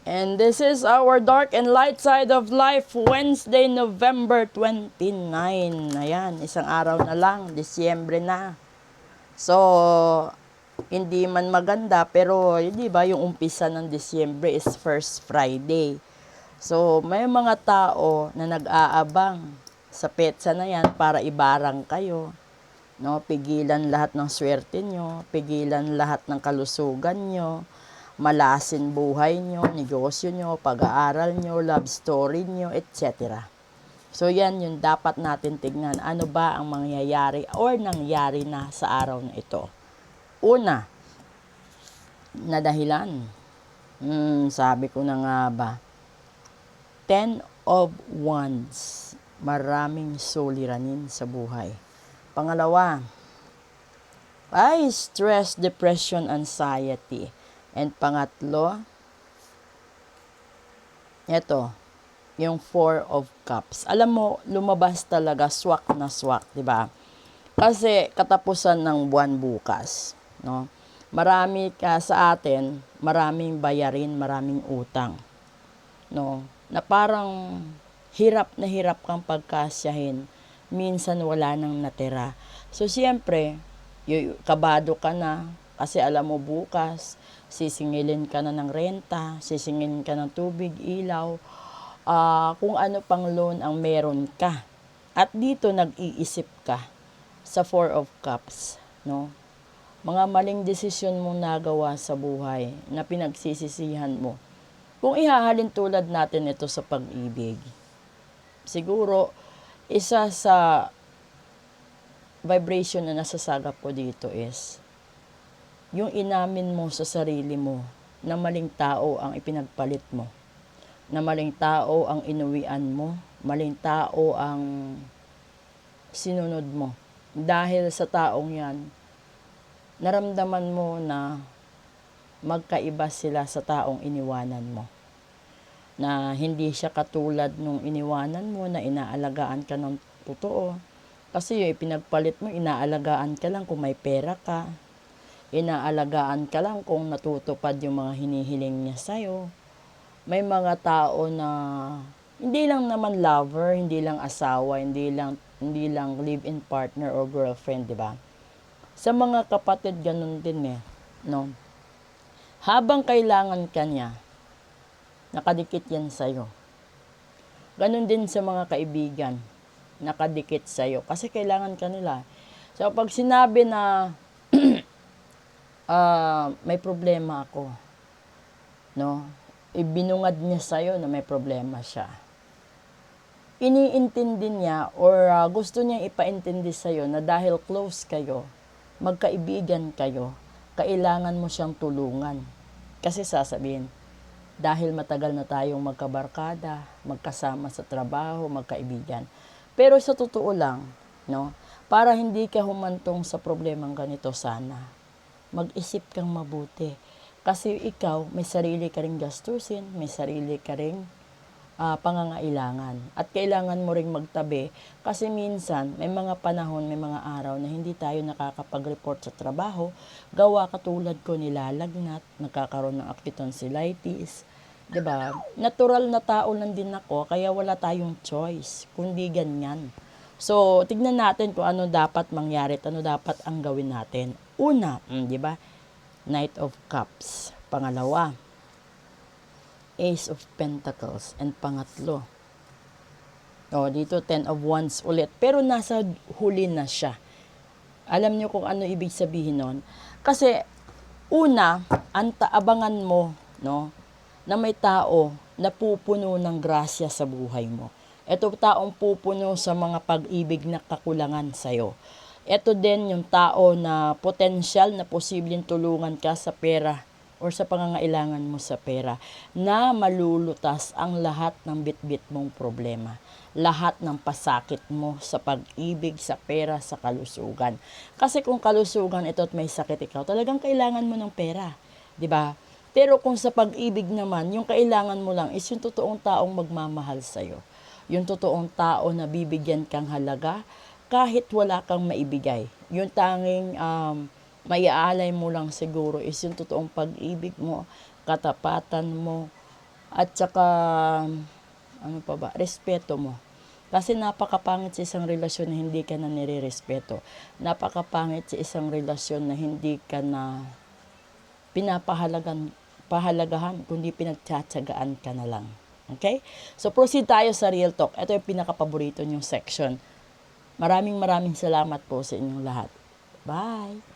And this is our dark and light side of life, Wednesday, November 29. Ayan, isang araw na lang, Disyembre na. So, hindi man maganda, pero di ba yung umpisa ng Disyembre is first Friday. So, may mga tao na nag-aabang sa petsa na yan para ibarang kayo. No, pigilan lahat ng swerte nyo, pigilan lahat ng kalusugan nyo, malasin buhay nyo, negosyo nyo, pag-aaral nyo, love story nyo, etc. So yan yung dapat natin tignan. Ano ba ang mangyayari or nangyari na sa araw na ito? Una, na dahilan. Sabi ko na nga ba, 10 of Wands, maraming suliranin sa buhay. Pangalawa, ay stress, depression, anxiety. And pangatlo, ito, yung 4 of Cups. Alam mo, lumabas talaga swak na swak, di ba? Kasi katapusan ng buwan bukas, no? Marami ka sa atin, maraming bayarin, maraming utang, no? Na parang hirap kang pagkasyahin. Minsan wala nang natira. So, siyempre, kabado ka na kasi alam mo bukas, sisingilin ka na ng renta, sisingilin ka ng tubig, ilaw, kung ano pang loan ang meron ka. At dito nag-iisip ka sa 4 of Cups, no? Mga maling desisyon mong nagawa sa buhay na pinagsisisihan mo. Kung ihahalin tulad natin ito sa pag-ibig, siguro, isa sa vibration na nasasagap ko dito is yung inamin mo sa sarili mo na maling tao ang ipinagpalit mo, na maling tao ang inuwian mo, maling tao ang sinunod mo. Dahil sa taong yan, naramdaman mo na magkaiba sila sa taong iniwanan mo. Na hindi siya katulad nung iniwanan mo na inaalagaan ka ng totoo. Kasi yung pinagpalit mo, inaalagaan ka lang kung may pera ka. Inaalagaan ka lang kung natutupad yung mga hinihiling niya sa'yo. May mga tao na hindi lang naman lover, hindi lang asawa, hindi lang live-in partner or girlfriend, di ba? Sa mga kapatid, ganun din no? Habang kailangan ka niya, nakadikit yan sa'yo. Ganon din sa mga kaibigan, nakadikit sa'yo. Kasi kailangan ka nila. So, pag sinabi na may problema ako, no? Ibinungad niya sa'yo na may problema siya. Iniintindi niya or gusto niya ipaintindi sa'yo na dahil close kayo, magkaibigan kayo, kailangan mo siyang tulungan. Kasi sasabihin, dahil matagal na tayong magkabarkada, magkasama sa trabaho, magkaibigan. Pero sa totoo lang, no, para hindi ka humantong sa problemang ganito sana, mag-isip kang mabuti. Kasi ikaw, may sarili ka ring gastusin, may sarili ka ring pangangailangan. At kailangan mo ring magtabi kasi minsan may mga panahon, may mga araw na hindi tayo nakakapag-report sa trabaho. Gawa katulad ko nilalagnat, nagkakaroon ng acute tonsillitis. Diba? Natural na tao lang din ako kaya wala tayong choice kundi ganyan. So, tignan natin kung ano dapat mangyari at ano dapat ang gawin natin. Una, di ba? Knight of Cups. Pangalawa, Ace of Pentacles. And pangatlo, dito 10 of Wands ulit. Pero nasa huli na siya. Alam niyo kung ano ibig sabihin nun? Kasi, una, abangan mo, no, na may tao na pupuno ng grasya sa buhay mo. Ito taong pupuno sa mga pag-ibig na kakulangan sa'yo. Ito din yung tao na potensyal na posibleng tulungan ka sa pera or sa pangangailangan mo sa pera na malulutas ang lahat ng bitbit mong problema. Lahat ng pasakit mo sa pag-ibig, sa pera, sa kalusugan. Kasi kung kalusugan ito at may sakit ikaw, talagang kailangan mo ng pera. Diba? Pero kung sa pag-ibig naman, yung kailangan mo lang is yung totoong taong magmamahal sa'yo. Yung totoong tao na bibigyan kang halaga, kahit wala kang maibigay. Yung tanging maiaalay mo lang siguro is yung totoong pag-ibig mo, katapatan mo, At saka, ano pa ba, respeto mo. Kasi napakapangit sa isang relasyon na hindi ka na nire-respeto. Napakapangit sa isang relasyon na hindi ka na pahalagahan, kundi pinagtsatsagaan ka na lang. Okay? So, proceed tayo sa real talk. Ito yung pinaka-paborito niyong section. Maraming salamat po sa inyong lahat. Bye!